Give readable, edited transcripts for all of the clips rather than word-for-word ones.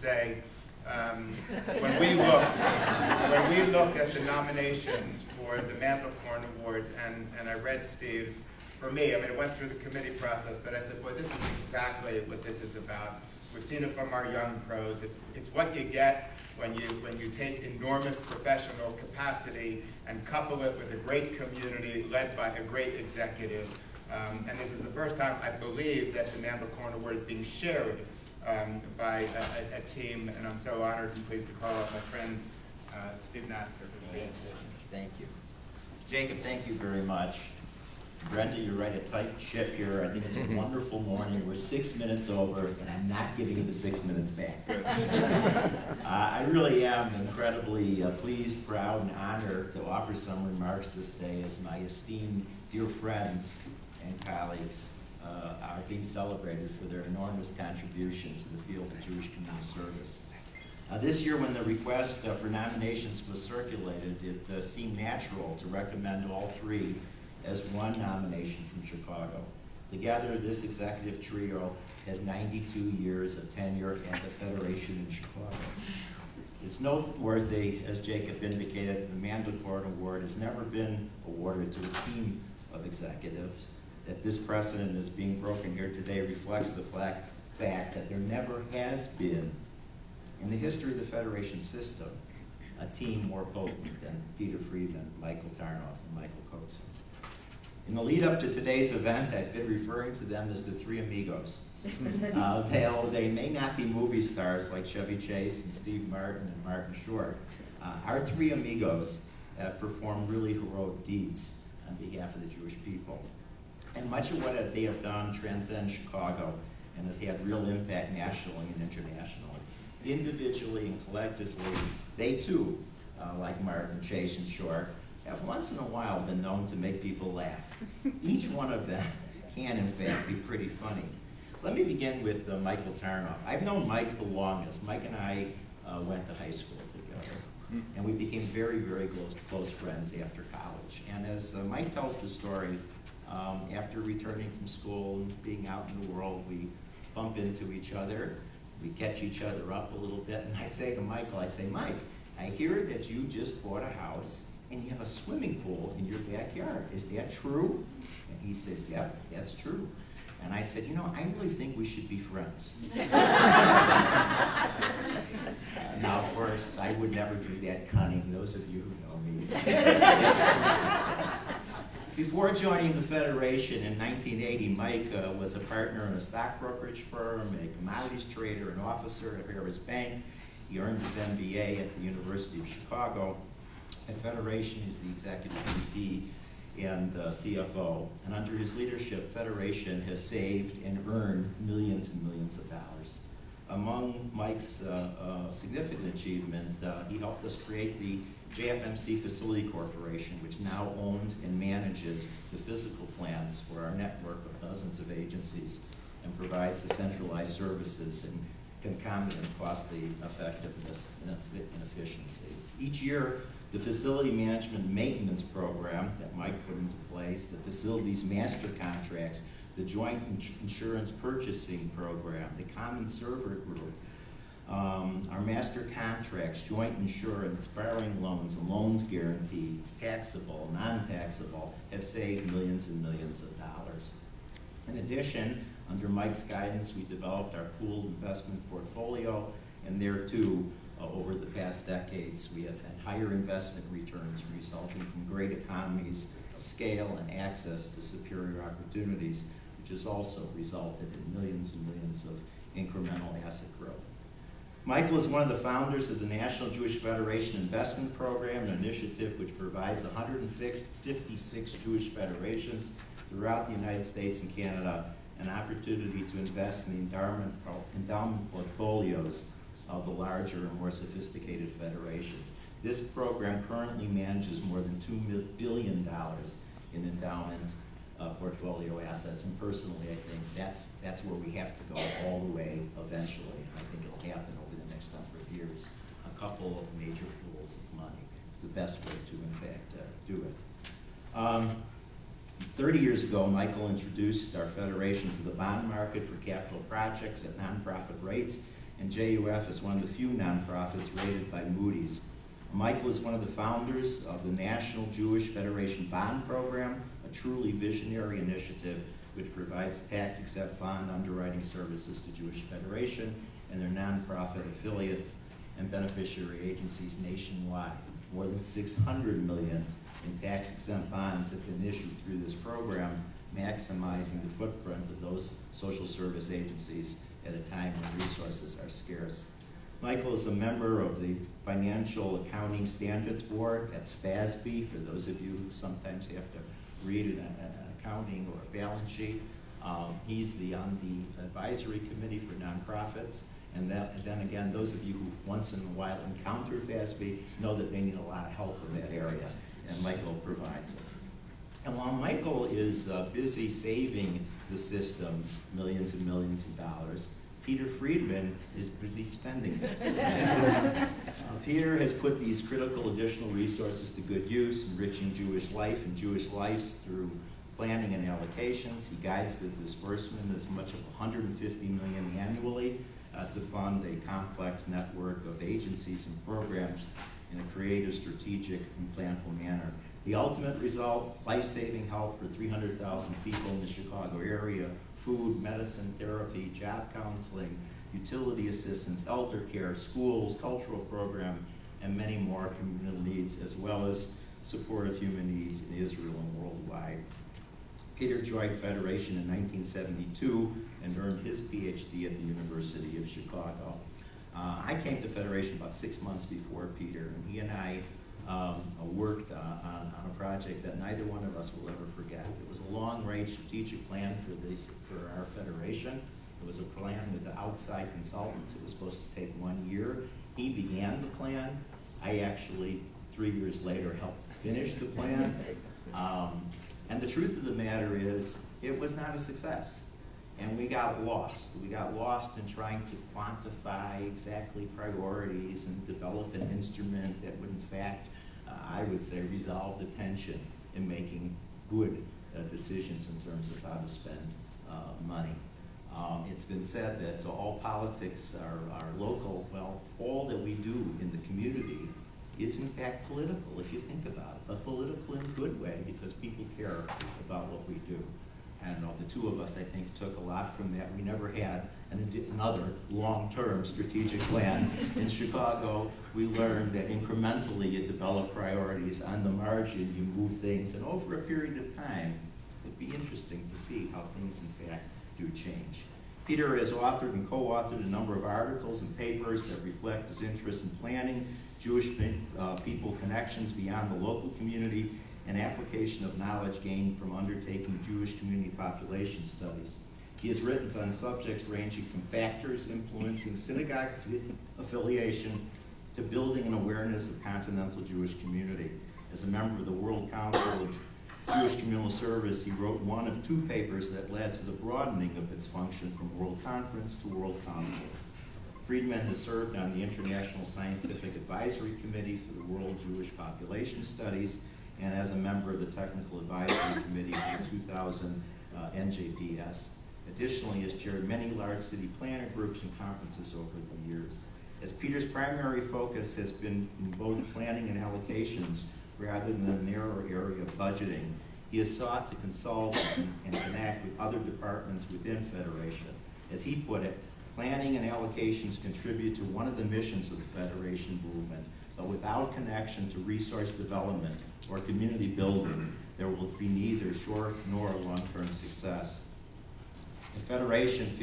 say, when we looked at the nominations for the Mandelkorn Award, and I read Steve's, for me, I mean, it went through the committee process, but I said, boy, this is exactly what this is about. We've seen it from our young pros. It's what you get when you take enormous professional capacity and couple it with a great community led by a great executive. And this is the first time, I believe, that the Mandelkorn Award is being shared by a team, and I'm so honored and pleased to call up my friend Steve Nasker for the presentation. Thank you. Jacob, thank you very much. Brenda, you write a tight ship here. I think it's a wonderful morning. We're 6 minutes over, and I'm not giving you the 6 minutes back. I really am incredibly pleased, proud, and honored to offer some remarks this day as my esteemed dear friends and colleagues are being celebrated for their enormous contribution to the field of Jewish community service. This year, when the request for nominations was circulated, it seemed natural to recommend all three as one nomination from Chicago. Together, this executive trio has 92 years of tenure at the Federation in Chicago. It's noteworthy, as Jacob indicated, the Mandelkorn Award has never been awarded to a team of executives. That this precedent is being broken here today reflects the fact that there never has been, in the history of the Federation system, a team more potent than Peter Friedman, Michael Tarnoff, and Michael Kotzen. In the lead up to today's event, I've been referring to them as the three amigos. They may not be movie stars like Chevy Chase and Steve Martin and Martin Short. Our three amigos have performed really heroic deeds on behalf of the Jewish people. And much of what they have done transcends Chicago and has had real impact nationally and internationally. Individually and collectively, they too, like Martin, Chase, and Short, have once in a while been known to make people laugh. Each one of them can, in fact, be pretty funny. Let me begin with Michael Tarnoff. I've known Mike the longest. Mike and I went to high school together, and we became very, very close friends after college. And as Mike tells the story, after returning from school and being out in the world, we bump into each other, we catch each other up a little bit, and I say to Michael, Mike, I hear that you just bought a house and you have a swimming pool in your backyard. Is that true? And he said, yep, that's true. And I said, I really think we should be friends. Now, of course, I would never do that cunning, those of you who know me. Before joining the Federation in 1980, Mike was a partner in a stock brokerage firm, a commodities trader, an officer at Harris Bank. He earned his MBA at the University of Chicago. At Federation, he's the executive VP and CFO. And under his leadership, Federation has saved and earned millions and millions of dollars. Among Mike's significant achievement, he helped us create the JFMC Facility Corporation, which now owns and manages the physical plants for our network of dozens of agencies and provides the centralized services and concomitant costly effectiveness and efficiencies. Each year, the Facility Management Maintenance Program that Mike put into place, the Facilities Master Contracts, the Joint Insurance Purchasing Program, the Common Server Group, our master contracts, joint insurance, borrowing loans, and loans guarantees, taxable, non-taxable, have saved millions and millions of dollars. In addition, under Mike's guidance, we developed our pooled investment portfolio, and there too, over the past decades, we have had higher investment returns resulting from great economies of scale and access to superior opportunities, which has also resulted in millions and millions of incremental asset growth. Michael is one of the founders of the National Jewish Federation Investment Program, an initiative which provides 156 Jewish federations throughout the United States and Canada an opportunity to invest in the endowment portfolios of the larger and more sophisticated federations. This program currently manages more than $2 billion in endowment portfolio assets, and personally I think that's where we have to go all the way eventually. I think it'll happen over the next number of years. A couple of major pools of money. It's the best way to, in fact, do it. 30 years ago, Michael introduced our federation to the bond market for capital projects at nonprofit rates, and JUF is one of the few nonprofits rated by Moody's. Michael is one of the founders of the National Jewish Federation Bond Program, a truly visionary initiative which provides tax-exempt bond underwriting services to Jewish Federation and their nonprofit affiliates and beneficiary agencies nationwide. More than $600 million in tax-exempt bonds have been issued through this program, maximizing the footprint of those social service agencies at a time when resources are scarce. Michael is a member of the Financial Accounting Standards Board, that's FASB, for those of you who sometimes have to read an accounting or a balance sheet. He's on the advisory committee for nonprofits. And then again, those of you who once in a while encounter FASB know that they need a lot of help in that area, and Michael provides it. And while Michael is busy saving the system millions and millions of dollars, Peter Friedman is busy spending it. Peter has put these critical additional resources to good use, enriching Jewish life and Jewish lives through planning and allocations. He guides the disbursement as much of $150 million annually to fund a complex network of agencies and programs in a creative, strategic, and planful manner. The ultimate result, life-saving help for 300,000 people in the Chicago area, food, medicine, therapy, job counseling, utility assistance, elder care, schools, cultural program, and many more communal needs, as well as support of human needs in Israel and worldwide. Peter joined Federation in 1972 and earned his PhD at the University of Chicago. I came to Federation about 6 months before Peter, and he and I worked on a project that neither one of us will ever forget. It was a long-range strategic plan for our Federation. It was a plan with outside consultants. It was supposed to take 1 year. He began the plan. I actually, 3 years later, helped finish the plan. And the truth of the matter is, it was not a success. And we got lost. We got lost in trying to quantify exactly priorities and develop an instrument that would, in fact, I would say, resolve the tension in making good decisions in terms of how to spend money. It's been said that all politics are local. Well, all that we do in the community is in fact political, if you think about it, but political in a good way because people care about what we do. And the two of us, I think, took a lot from that. We never had another long-term strategic plan. In Chicago, we learned that incrementally you develop priorities. On the margin, you move things. And over a period of time, it'd be interesting to see how things, in fact, do change. Peter has authored and co-authored a number of articles and papers that reflect his interest in planning Jewish people connections beyond the local community and application of knowledge gained from undertaking Jewish community population studies. He has written on subjects ranging from factors influencing synagogue affiliation to building an awareness of continental Jewish community. As a member of the World Council of Jewish Communal Service, he wrote one of 2 papers that led to the broadening of its function from World Conference to World Council. Friedman has served on the International Scientific Advisory Committee for the World Jewish Population Studies and as a member of the Technical Advisory Committee for the 2000 NJPS. Additionally, he has chaired many large city planner groups and conferences over the years. As Peter's primary focus has been in both planning and allocations rather than the narrow area of budgeting, he has sought to consult and connect with other departments within Federation. As he put it, planning and allocations contribute to one of the missions of the Federation movement, but without connection to resource development or community building, there will be neither short nor long-term success. In Federation,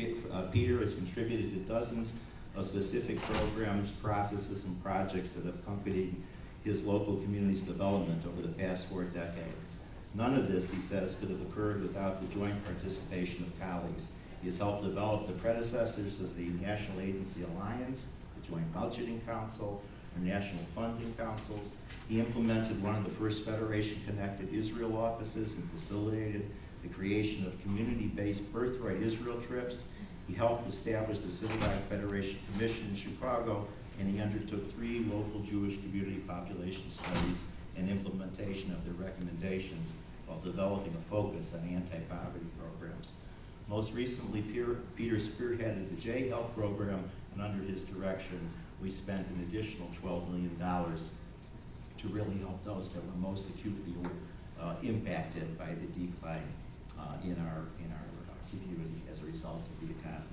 Peter has contributed to dozens of specific programs, processes, and projects that have accompanied his local community's development over the past 4 decades. None of this, he says, could have occurred without the joint participation of colleagues. He has helped develop the predecessors of the National Agency Alliance, the Joint Budgeting Council, and National Funding Councils. He implemented one of the first Federation-connected Israel offices and facilitated the creation of community-based Birthright Israel trips. He helped establish the Synagogue Federation Commission in Chicago, and he undertook 3 local Jewish community population studies and implementation of their recommendations while developing a focus on anti-poverty programs. Most recently, Peter spearheaded the J-Help program, and under his direction, we spent an additional $12 million to really help those that were most acutely impacted by the decline in our community as a result of the economy.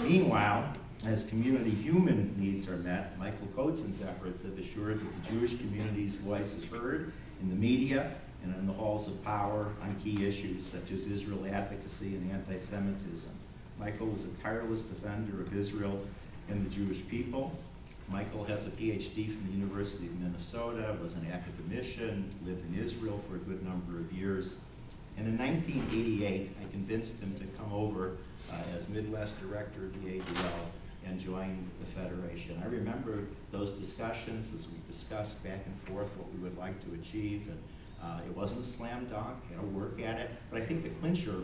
Meanwhile, as community human needs are met, Michael Kotzen's efforts have assured that the Jewish community's voice is heard in the media and in the halls of power on key issues such as Israel advocacy and anti-Semitism. Michael is a tireless defender of Israel and the Jewish people. Michael has a PhD from the University of Minnesota, was an academician, lived in Israel for a good number of years. And in 1988, I convinced him to come over as Midwest director of the ADL and join the Federation. I remember those discussions as we discussed back and forth what we would like to achieve. And it wasn't a slam dunk, you know, work at it. But I think the clincher,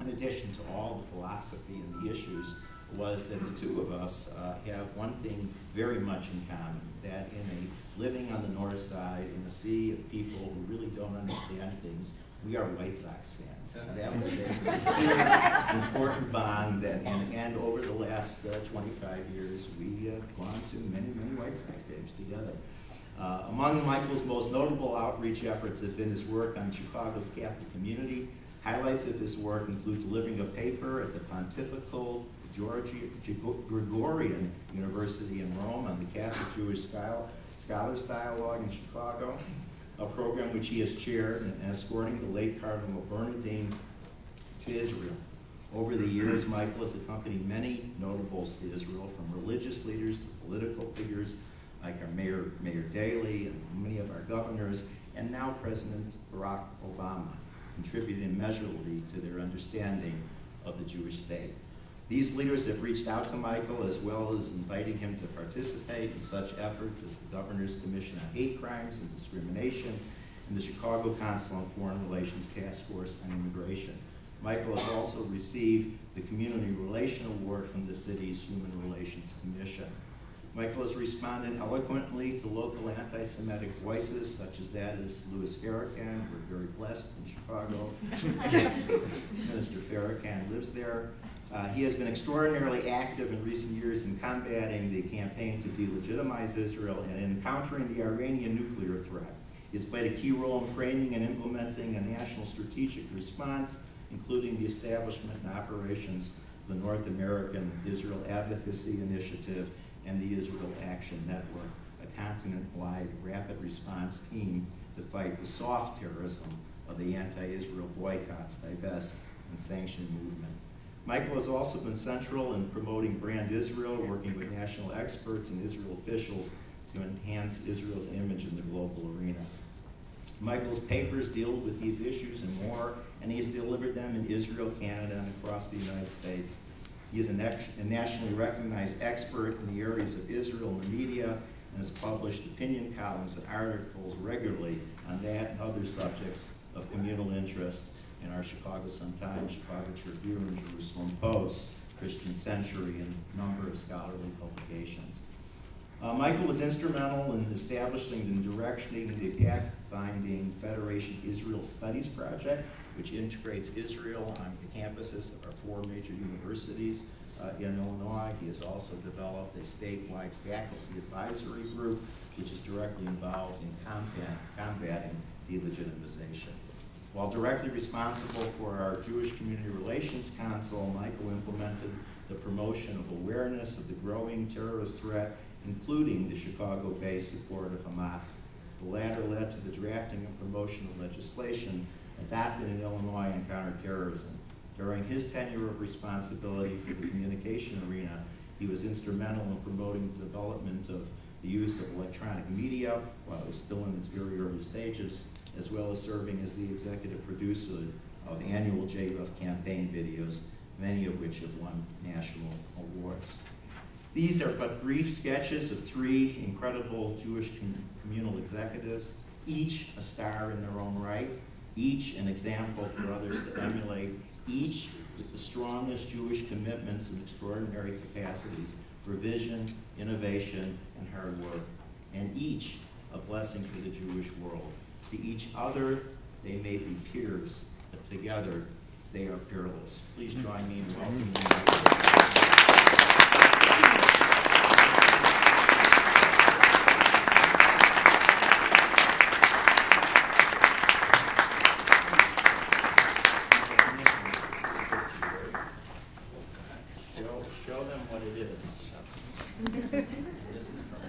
in addition to all the philosophy and the issues, was that the two of us have one thing very much in common, that in a living on the north side, in a sea of people who really don't understand things, we are White Sox fans. And that was an important bond, and over the last 25 years, we have gone to many, many White Sox games together. Among Michael's most notable outreach efforts have been his work on Chicago's Catholic community. Highlights of this work include delivering a paper at the Pontifical Gregorian University in Rome on the Catholic Jewish Scholars Dialogue in Chicago, a program which he has chaired, and escorting the late Cardinal Bernardine to Israel. Over the years, Michael has accompanied many notables to Israel, from religious leaders to political figures like our Mayor Daley and many of our governors, and now President Barack Obama, contributed immeasurably to their understanding of the Jewish state. These leaders have reached out to Michael, as well as inviting him to participate in such efforts as the Governor's Commission on Hate Crimes and Discrimination and the Chicago Council on Foreign Relations Task Force on Immigration. Michael has also received the Community Relation Award from the city's Human Relations Commission. Michael has responded eloquently to local anti-Semitic voices, such as that as Louis Farrakhan. We're very blessed in Chicago. Minister Farrakhan lives there. He has been extraordinarily active in recent years in combating the campaign to delegitimize Israel and in countering the Iranian nuclear threat. He has played a key role in framing and implementing a national strategic response, including the establishment and operations of the North American Israel Advocacy Initiative and the Israel Action Network, a continent-wide rapid response team to fight the soft terrorism of the anti-Israel boycotts, divest, and sanction movement. Michael has also been central in promoting Brand Israel, working with national experts and Israel officials to enhance Israel's image in the global arena. Michael's papers deal with these issues and more, and he has delivered them in Israel, Canada, and across the United States. He is a nationally recognized expert in the areas of Israel and the media, and has published opinion columns and articles regularly on that and other subjects of communal interest in our Chicago Sun-Times, Chicago Tribune, Jerusalem Post, Christian Century, and a number of scholarly publications. Michael was instrumental in establishing and directing the pathfinding Federation Israel Studies Project, which integrates Israel on the campuses of our 4 major universities in Illinois. He has also developed a statewide faculty advisory group, which is directly involved in combating delegitimization. While directly responsible for our Jewish Community Relations Council, Michael implemented the promotion of awareness of the growing terrorist threat, including the Chicago-based support of Hamas. The latter led to the drafting and promotion of legislation adopted in Illinois on counterterrorism. During his tenure of responsibility for the communication arena, he was instrumental in promoting the development of the use of electronic media while it was still in its very early stages, as well as serving as the executive producer of annual JRUF campaign videos, many of which have won national awards. These are but brief sketches of 3 incredible Jewish communal executives, each a star in their own right, each an example for others to emulate, each with the strongest Jewish commitments and extraordinary capacities for vision, innovation, and hard work, and each a blessing for the Jewish world. To each other, they may be peers, but together They are peerless. Please join me in welcoming them. Show them what it is. This is from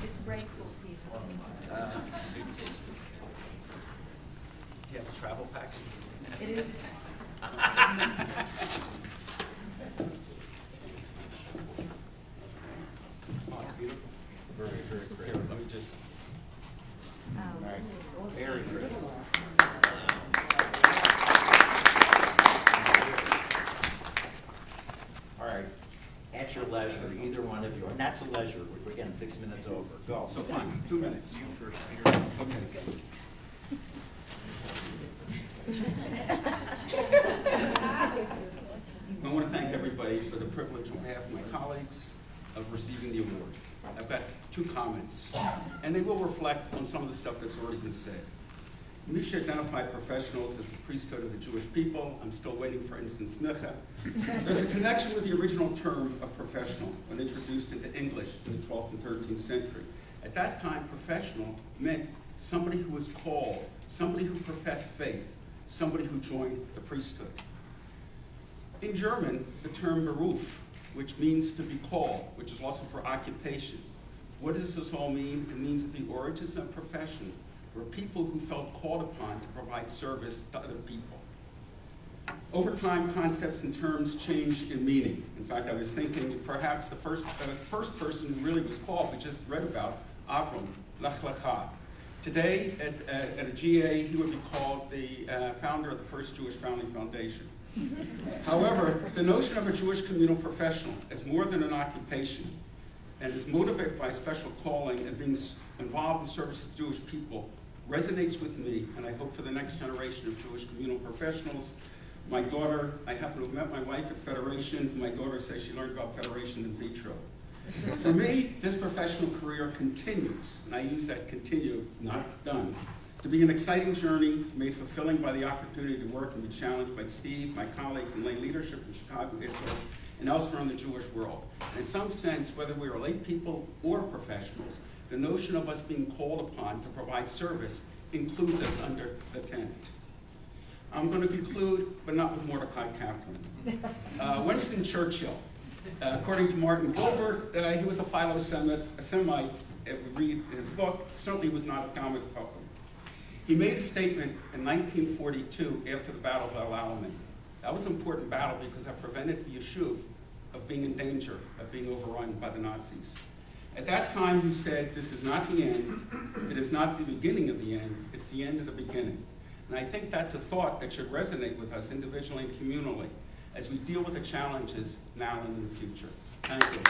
It's very cool, people. suitcase. Do you have a travel pack? It is. Oh, it's beautiful. Very, very great. Here, let me just, Nice. very great. All right, at your leisure, either one of you, or not so leisure, we're getting 6 minutes over. Go. So fine, 2 minutes. You first, Peter. Okay. I want to thank everybody for the privilege on behalf of my colleagues of receiving the award. I've got 2 comments, and they will reflect on some of the stuff that's already been said. Misha identified professionals as the priesthood of the Jewish people. I'm still waiting for instant smicha. There's a connection with the original term of professional when introduced into English in the 12th and 13th century. At that time, professional meant somebody who was called, somebody who professed faith, somebody who joined the priesthood. In German, the term Beruf, which means to be called, which is also for occupation. What does this all mean? It means that the origins of profession were people who felt called upon to provide service to other people. Over time, concepts and terms changed in meaning. In fact, I was thinking perhaps the first person who really was called, we just read about, Avram, Lech Lecha. Today, at a GA, he would be called the founder of the first Jewish Family Foundation. However, the notion of a Jewish communal professional as more than an occupation and is motivated by a special calling and being involved in service to Jewish people resonates with me, and I hope for the next generation of Jewish communal professionals. My daughter, I happen to have met my wife at Federation. My daughter says she learned about Federation in vitro. For me, this professional career continues, and I use that continue, not done, to be an exciting journey made fulfilling by the opportunity to work and be challenged by Steve, my colleagues, and lay leadership in Chicago, Israel, and elsewhere in the Jewish world. And in some sense, whether we are lay people or professionals, the notion of us being called upon to provide service includes us under the tent. I'm going to conclude, but not with Mordecai Kaplan. Winston Churchill, according to Martin Gilbert, he was a Philo-Semite. If we read his book, certainly was not a comic poet. He made a statement in 1942 after the Battle of El Alamein. That was an important battle because that prevented the Yishuv of being in danger of being overrun by the Nazis. At that time, he said, this is not the end, it is not the beginning of the end, it's the end of the beginning. And I think that's a thought that should resonate with us individually and communally as we deal with the challenges now and in the future. Thank you.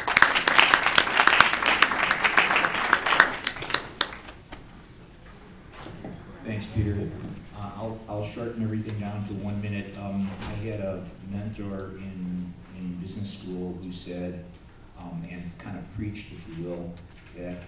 Thanks, Peter. I'll shorten everything down to 1 minute. I had a mentor in business school who said, and kind of preached, if you will, that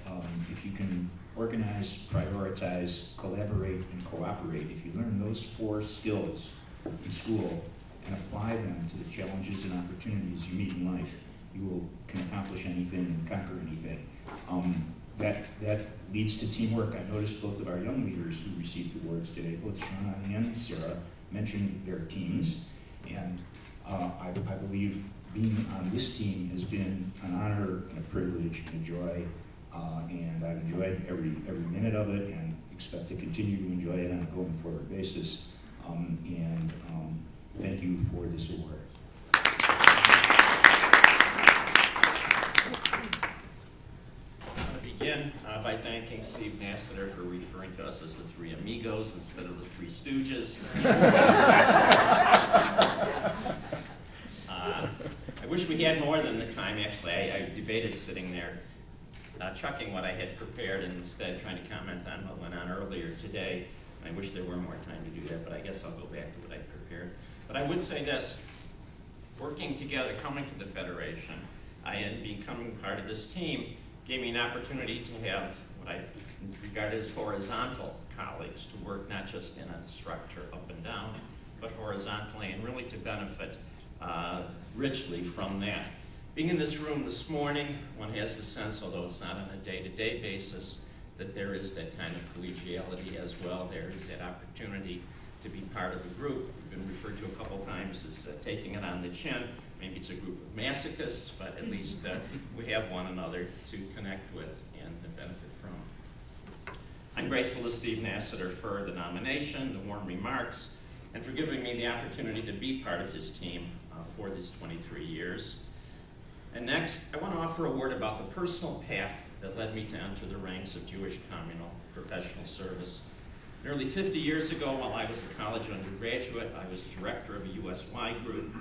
if you can organize, prioritize, collaborate, and cooperate, if you learn those 4 skills in school and apply them to the challenges and opportunities you meet in life, you can accomplish anything and conquer anything. That leads to teamwork. I noticed both of our young leaders who received awards today, both Shauna and Sarah, mentioned their teams, and I believe being on this team has been an honor and a privilege and a joy, and I've enjoyed every minute of it and expect to continue to enjoy it on a going forward basis. Thank you for this award. Begin by thanking Steve Nassiter for referring to us as the 3 amigos instead of the 3 stooges. I wish we had more than the time, actually. I debated sitting there, chucking what I had prepared and instead trying to comment on what went on earlier today. I wish there were more time to do that, but I guess I'll go back to what I prepared. But I would say this, working together, coming to the Federation, and becoming part of this team gave me an opportunity to have what I regard as horizontal colleagues to work not just in a structure up and down, but horizontally, and really to benefit richly from that. Being in this room this morning, one has the sense, although it's not on a day-to-day basis, that there is that kind of collegiality as well. There is that opportunity to be part of a group. We've been referred to a couple times as taking it on the chin. Maybe it's a group of masochists, but at least we have one another to connect with and to benefit from. I'm grateful to Steve Nassiter for the nomination, the warm remarks, and for giving me the opportunity to be part of his team for these 23 years. And next, I want to offer a word about the personal path that led me to enter the ranks of Jewish Communal Professional Service. Nearly 50 years ago, while I was a college undergraduate, I was director of a USY group.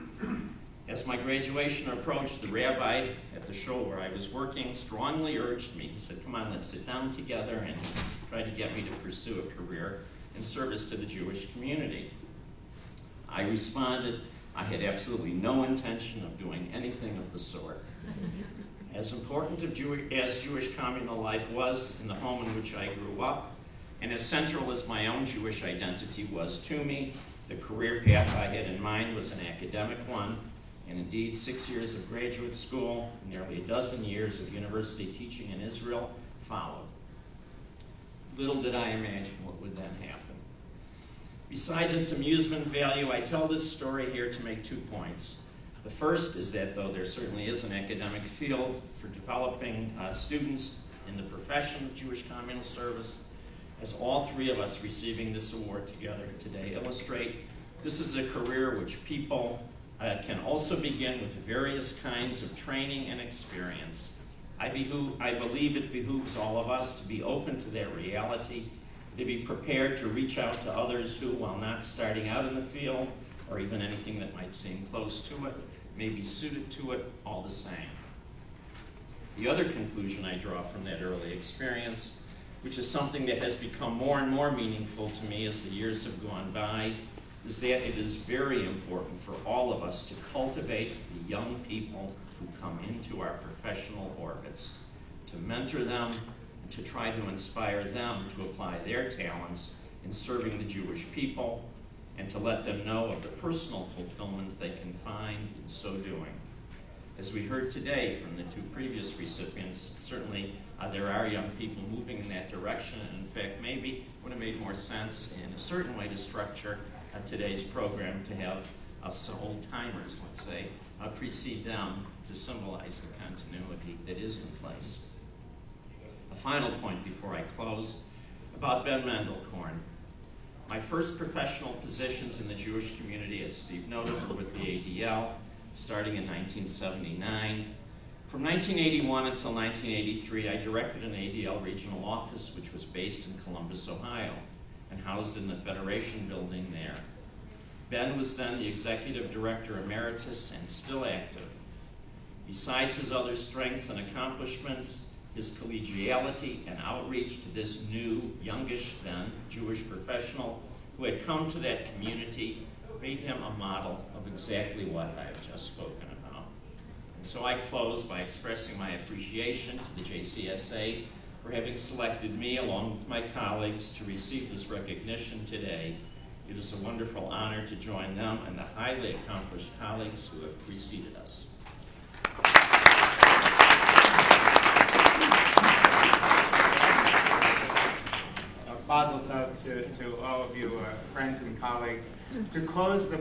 As my graduation approached, the rabbi at the shul where I was working strongly urged me. He said, come on, let's sit down together, and he tried to get me to pursue a career in service to the Jewish community. I responded, I had absolutely no intention of doing anything of the sort. As important as Jewish communal life was in the home in which I grew up, and as central as my own Jewish identity was to me, the career path I had in mind was an academic one, and indeed 6 years of graduate school, nearly a dozen years of university teaching in Israel followed. Little did I imagine what would then happen. Besides its amusement value, I tell this story here to make 2 points. The first is that though there certainly is an academic field for developing students in the profession of Jewish Communal Service, as all 3 of us receiving this award together today illustrate, this is a career which people can also begin with various kinds of training and experience. I believe it behooves all of us to be open to that reality, to be prepared to reach out to others who, while not starting out in the field, or even anything that might seem close to it, may be suited to it all the same. The other conclusion I draw from that early experience, which is something that has become more and more meaningful to me as the years have gone by, is that it is very important for all of us to cultivate the young people who come into our professional orbits, to mentor them, and to try to inspire them to apply their talents in serving the Jewish people, and to let them know of the personal fulfillment they can find in so doing. As we heard today from the 2 previous recipients, certainly there are young people moving in that direction, and in fact maybe would have made more sense in a certain way to structure today's program to have us old-timers, let's say, precede them to symbolize the continuity that is in place. A final point before I close about Ben Mendelkorn. My first professional positions in the Jewish community, as Steve noted, were with the ADL, starting in 1979. From 1981 until 1983, I directed an ADL regional office, which was based in Columbus, Ohio, and housed in the Federation building there. Ben was then the executive director emeritus and still active. Besides his other strengths and accomplishments, his collegiality and outreach to this new, youngish then, Jewish professional who had come to that community made him a model of exactly what I have just spoken about. And so I close by expressing my appreciation to the JCSA for having selected me, along with my colleagues, to receive this recognition today. It is a wonderful honor to join them and the highly accomplished colleagues who have preceded us. Mazel tov to all of you, friends and colleagues. To close the